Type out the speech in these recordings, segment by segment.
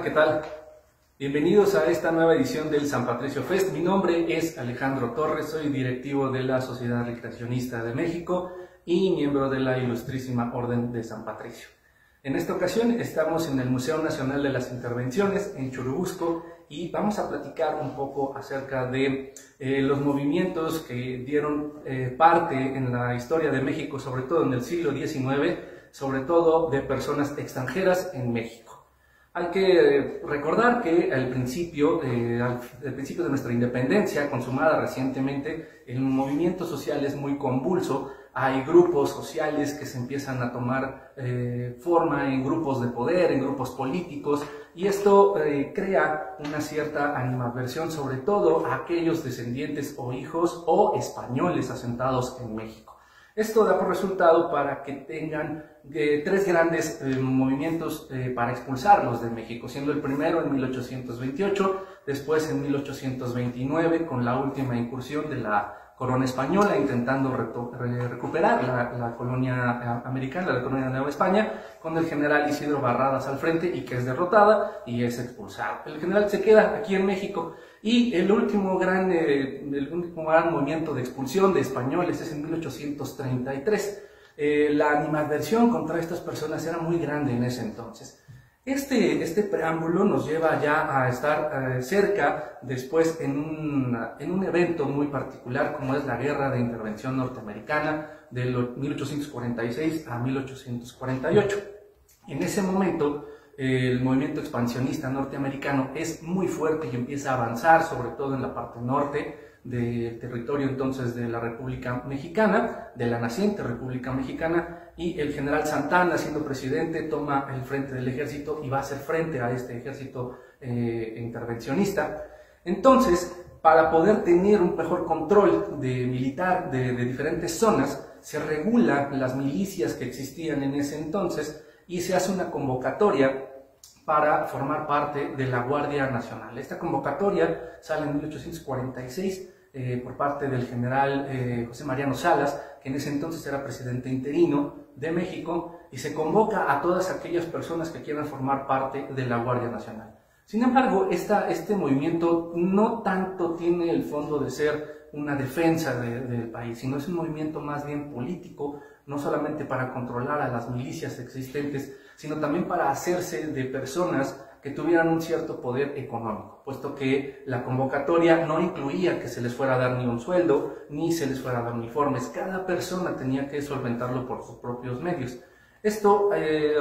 ¿Qué tal? Bienvenidos a esta nueva edición del San Patricio Fest. Mi nombre es Alejandro Torres, soy directivo de la Sociedad Recreacionista de México y miembro de la Ilustrísima Orden de San Patricio. En esta ocasión estamos en el Museo Nacional de las Intervenciones en Churubusco y vamos a platicar un poco acerca de los movimientos que dieron parte en la historia de México, sobre todo en el siglo XIX, sobre todo de personas extranjeras en México. Hay que recordar que al principio de nuestra independencia, consumada recientemente, el movimiento social es muy convulso. Hay grupos sociales que se empiezan a tomar forma en grupos de poder, en grupos políticos, y esto crea una cierta animadversión, sobre todo a aquellos descendientes o hijos o españoles asentados en México. Esto da por resultado para que tengan tres grandes movimientos para expulsarlos de México, siendo el primero en 1828, después en 1829 con la última incursión de la corona española intentando recuperar la colonia americana, la colonia Nueva España, con el general Isidro Barradas al frente y que es derrotada y es expulsado. El general se queda aquí en México y el último gran movimiento de expulsión de españoles es en 1833. La animadversión contra estas personas era muy grande en ese entonces. Este preámbulo nos lleva ya a estar cerca después en un evento muy particular como es la Guerra de Intervención Norteamericana de 1846 a 1848. En ese momento el movimiento expansionista norteamericano es muy fuerte y empieza a avanzar, sobre todo en la parte norte del territorio entonces de la República Mexicana, de la naciente República Mexicana, y el general Santana, siendo presidente, toma el frente del ejército y va a hacer frente a este ejército intervencionista. Entonces, para poder tener un mejor control militar de diferentes zonas, se regulan las milicias que existían en ese entonces y se hace una convocatoria para formar parte de la Guardia Nacional. Esta convocatoria sale en 1846 por parte del general José Mariano Salas, que en ese entonces era presidente interino de México, y se convoca a todas aquellas personas que quieran formar parte de la Guardia Nacional. Sin embargo, este movimiento no tanto tiene el fondo de ser una defensa del país, sino es un movimiento más bien político, no solamente para controlar a las milicias existentes, sino también para hacerse de personas que tuvieran un cierto poder económico, puesto que la convocatoria no incluía que se les fuera a dar ni un sueldo, ni se les fuera a dar uniformes. Cada persona tenía que solventarlo por sus propios medios. Esto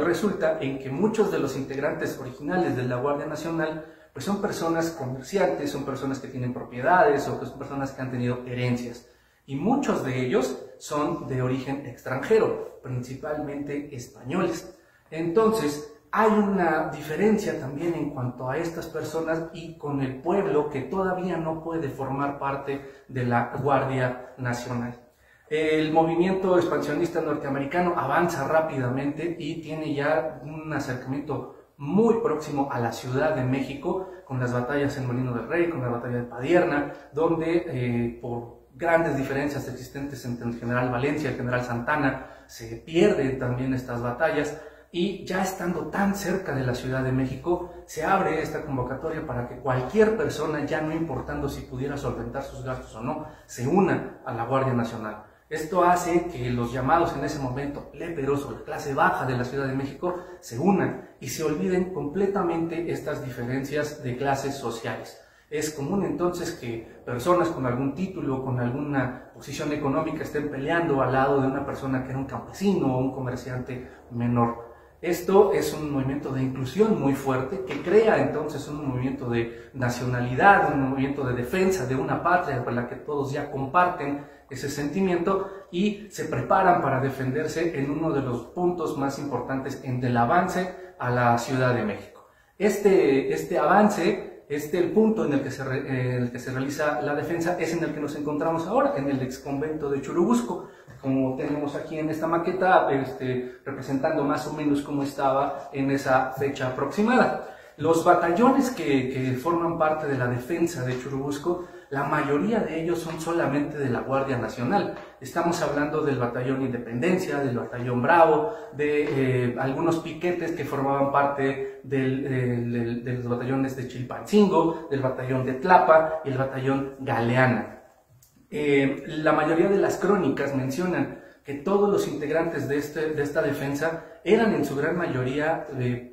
resulta en que muchos de los integrantes originales de la Guardia Nacional pues son personas comerciantes, son personas que tienen propiedades o que son personas que han tenido herencias. Y muchos de ellos son de origen extranjero, principalmente españoles. Entonces, hay una diferencia también en cuanto a estas personas y con el pueblo que todavía no puede formar parte de la Guardia Nacional. El movimiento expansionista norteamericano avanza rápidamente y tiene ya un acercamiento muy próximo a la Ciudad de México, con las batallas en Molino del Rey, con la batalla de Padierna, donde por grandes diferencias existentes entre el general Valencia y el general Santana se pierden también estas batallas. Y ya estando tan cerca de la Ciudad de México, se abre esta convocatoria para que cualquier persona, ya no importando si pudiera solventar sus gastos o no, se una a la Guardia Nacional. Esto hace que los llamados en ese momento léperos o la clase baja de la Ciudad de México se unan y se olviden completamente estas diferencias de clases sociales. Es común entonces que personas con algún título, con alguna posición económica estén peleando al lado de una persona que era un campesino o un comerciante menor. Esto es un movimiento de inclusión muy fuerte que crea entonces un movimiento de nacionalidad, un movimiento de defensa de una patria con la que todos ya comparten ese sentimiento y se preparan para defenderse en uno de los puntos más importantes del avance a la Ciudad de México. Este avance, el punto en el que se realiza la defensa es en el que nos encontramos ahora, en el exconvento de Churubusco, como tenemos aquí en esta maqueta, representando más o menos cómo estaba en esa fecha aproximada. Los batallones que forman parte de la defensa de Churubusco, la mayoría de ellos son solamente de la Guardia Nacional. Estamos hablando del Batallón Independencia, del Batallón Bravo, de algunos piquetes que formaban parte de los batallones de Chilpancingo, del Batallón de Tlapa y el Batallón Galeana. La mayoría de las crónicas mencionan que todos los integrantes de esta defensa eran en su gran mayoría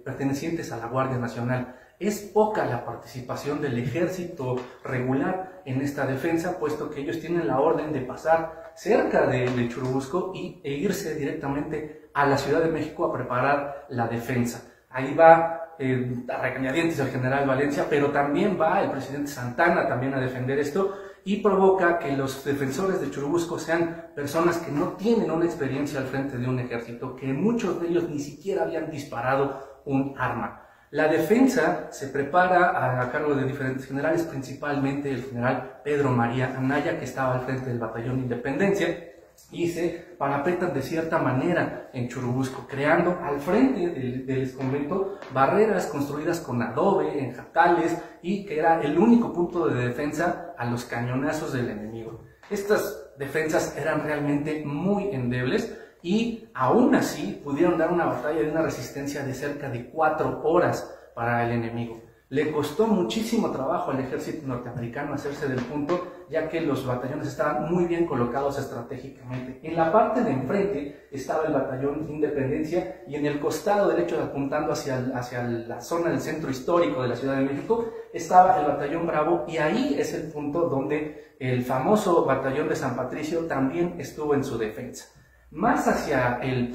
pertenecientes a la Guardia Nacional. Es poca la participación del ejército regular en esta defensa, puesto que ellos tienen la orden de pasar cerca de Churubusco e irse directamente a la Ciudad de México a preparar la defensa. Ahí va a regañadientes el general Valencia, pero también va el presidente Santana también a defender esto, y provoca que los defensores de Churubusco sean personas que no tienen una experiencia al frente de un ejército, que muchos de ellos ni siquiera habían disparado un arma. La defensa se prepara a cargo de diferentes generales, principalmente el general Pedro María Anaya, que estaba al frente del Batallón Independencia, y se parapetan de cierta manera en Churubusco, creando al frente del convento barreras construidas con adobe, en jacales, y que era el único punto de defensa a los cañonazos del enemigo. Estas defensas eran realmente muy endebles, y aún así pudieron dar una batalla de una resistencia de cerca de 4 horas para el enemigo. Le costó muchísimo trabajo al ejército norteamericano hacerse del punto, ya que los batallones estaban muy bien colocados estratégicamente. En la parte de enfrente estaba el batallón Independencia, y en el costado derecho, apuntando hacia la zona del centro histórico de la Ciudad de México, estaba el batallón Bravo, y ahí es el punto donde el famoso batallón de San Patricio también estuvo en su defensa. Más hacia el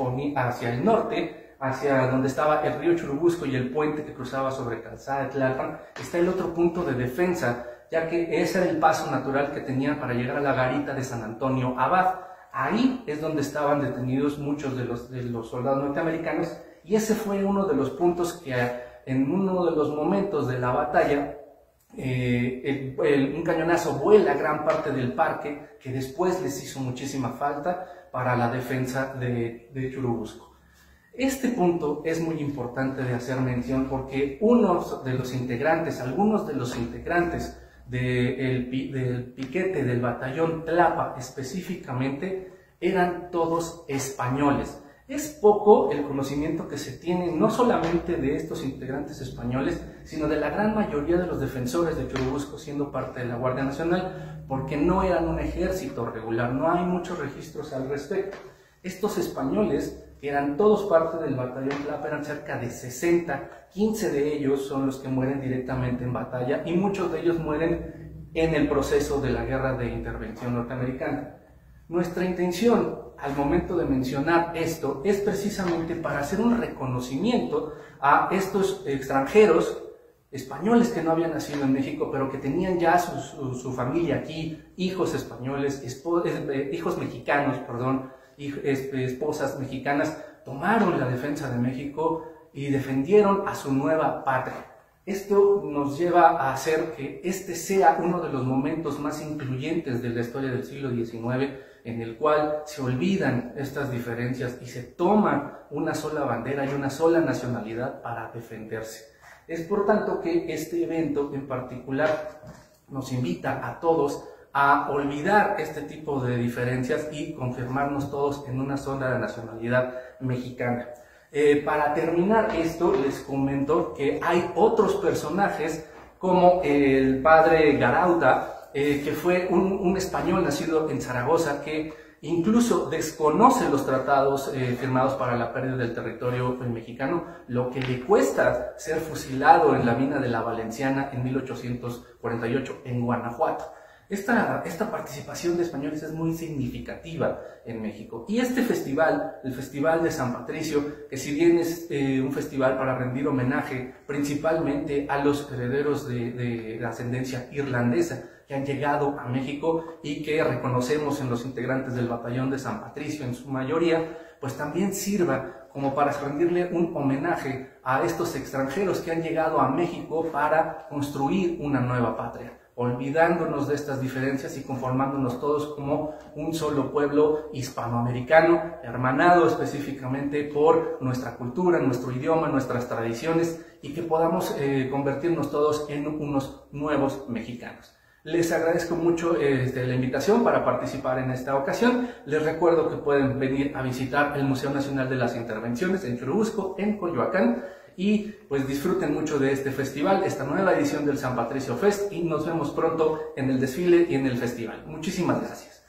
norte, hacia donde estaba el río Churubusco y el puente que cruzaba sobre Calzada de Tlalpan, está el otro punto de defensa, ya que ese era el paso natural que tenían para llegar a la garita de San Antonio Abad. Ahí es donde estaban detenidos muchos de los soldados norteamericanos, y ese fue uno de los puntos que en uno de los momentos de la batalla un cañonazo vuela gran parte del parque, que después les hizo muchísima falta para la defensa de Churubusco. Este punto es muy importante de hacer mención, porque algunos de los integrantes del piquete del batallón Tlapa específicamente eran todos españoles. Es poco el conocimiento que se tiene no solamente de estos integrantes españoles, sino de la gran mayoría de los defensores de Churubusco siendo parte de la Guardia Nacional, porque no eran un ejército regular, no hay muchos registros al respecto. Estos españoles, que eran todos parte del batallón Tlapa, eran cerca de 60, 15 de ellos son los que mueren directamente en batalla, y muchos de ellos mueren en el proceso de la guerra de intervención norteamericana. Nuestra intención al momento de mencionar esto es precisamente para hacer un reconocimiento a estos extranjeros españoles que no habían nacido en México, pero que tenían ya su familia aquí, hijos españoles, hijos mexicanos, perdón, esposas mexicanas, tomaron la defensa de México y defendieron a su nueva patria. Esto nos lleva a hacer que este sea uno de los momentos más incluyentes de la historia del siglo XIX, en el cual se olvidan estas diferencias y se toma una sola bandera y una sola nacionalidad para defenderse. Es por tanto que este evento en particular nos invita a todos a olvidar este tipo de diferencias y confirmarnos todos en una sola nacionalidad mexicana. Para terminar esto, les comento que hay otros personajes como el padre Garauta, que fue un español nacido en Zaragoza, que incluso desconoce los tratados firmados para la pérdida del territorio mexicano, lo que le cuesta ser fusilado en la mina de la Valenciana en 1848 en Guanajuato. Esta participación de españoles es muy significativa en México. Y este festival, el Festival de San Patricio, que si bien es un festival para rendir homenaje principalmente a los herederos de ascendencia irlandesa que han llegado a México y que reconocemos en los integrantes del batallón de San Patricio en su mayoría, pues también sirva como para rendirle un homenaje a estos extranjeros que han llegado a México para construir una nueva patria, olvidándonos de estas diferencias y conformándonos todos como un solo pueblo hispanoamericano, hermanado específicamente por nuestra cultura, nuestro idioma, nuestras tradiciones, y que podamos convertirnos todos en unos nuevos mexicanos. Les agradezco mucho la invitación para participar en esta ocasión. Les recuerdo que pueden venir a visitar el Museo Nacional de las Intervenciones en Churubusco, en Coyoacán, y pues disfruten mucho de este festival, esta nueva edición del San Patricio Fest, y nos vemos pronto en el desfile y en el festival. Muchísimas gracias.